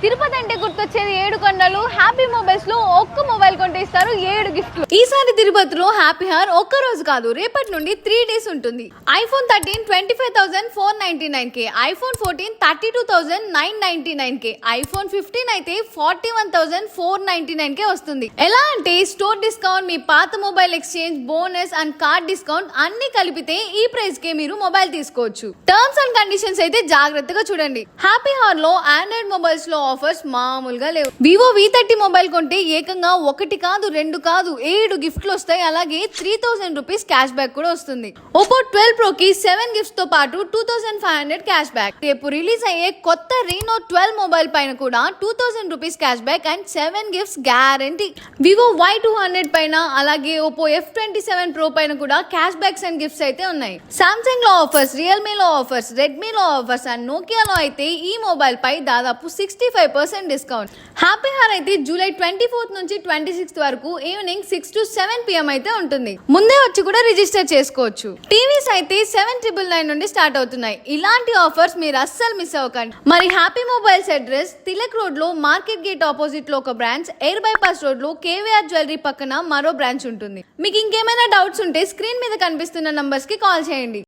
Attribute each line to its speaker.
Speaker 1: తిరుపతి అంటే గుర్తొచ్చేది 7 కొండలు. హ్యాపీ మొబైల్స్ లో ఒక్క మొబైల్ కొంటే ఇస్తారు 7 గిఫ్ట్లు. ఈసారి తిరుపతిలో హ్యాపీ హార్ ఒక్క రోజు కాదు, రేపటి నుండి 3 days ఉంటుంది. IPhone 13 25,499K, iPhone 14 32,999K, iPhone 15 అయితే 41,499K వస్తుంది. ఎలా అంటే స్టోర్ డిస్కౌంట్, మీ పాత mobile exchange, bonus and card discount అన్ని కలిపితే ఈ ప్రైస్ కే మీరు మొబైల్ తీసుకోవచ్చు. టర్మ్స్ అండ్ కండిషన్స్ అయితే జాగ్రత్తగా చూడండి. హ్యాపీ హార్ లో ఆండ్రాయిడ్ మొబైల్స్ లో ఆఫర్స్ మామూలుగా లేవు. వివో V30 మొబైల్ కొంటే ఏకంగా 1 కాదు 2 కాదు 7 గిఫ్ట్లు వస్తాయి. అలాగే 3,000 రూపీస్ క్యాష్ బ్యాక్ కూడా వస్తుంది. ఓపో 12 Pro కి 7 గిఫ్ట్స్ తో పాటు 2,500 క్యాష్ బ్యాక్. రేపు రిలీజ్ అయ్యే కొత్త రీనో 12 మొబైల్ పైన కూడా 2,000 rupees cash back and 7 gifts guarantee. Vivo Y200 పైన అలాగే ఓపో F27 Pro పైన కూడా క్యాష్ బ్యాక్స్ అండ్ గిఫ్ట్స్ అయితే ఉన్నాయి. సామ్సంగ్ లో ఆఫర్స్, రియల్మీ లో ఆఫర్స్, రెడ్మీ లో ఆఫర్స్ అండ్ నోకియాలో అయితే ఈ మొబైల్ పై దాదాపు 65% డిస్కౌంట్. హ్యాపీ హార్ అయితే జూలై 24th నుంచి 26th వరకు ఈవినింగ్ 6 to 7 PM అయితే ఉంటుంది. ముందే వచ్చి కూడా రిజిస్టర్ చేసుకోవచ్చు. టీవీస్ అయితే 7,999 నుండి స్టార్ట్ అవుతున్నాయి. ఇలాంటి ఆఫర్స్ మీరు అస్సలు మిస్ అవ్వకండి. మరి happy mobiles address Tilak road లో మార్కెట్ గేట్ ఆపోజిట్ లో ఒక బ్రాంచ్, ఎయిర్ బైపాస్ రోడ్ లో కేవీఆర్ జ్యువెలరీ పక్కన మరో బ్రాంచ్ ఉంటుంది. మీకు ఇంకేమైనా డౌట్స్ ఉంటే స్క్రీన్ మీద కనిపిస్తున్న నంబర్స్ కి కాల్ చేయండి.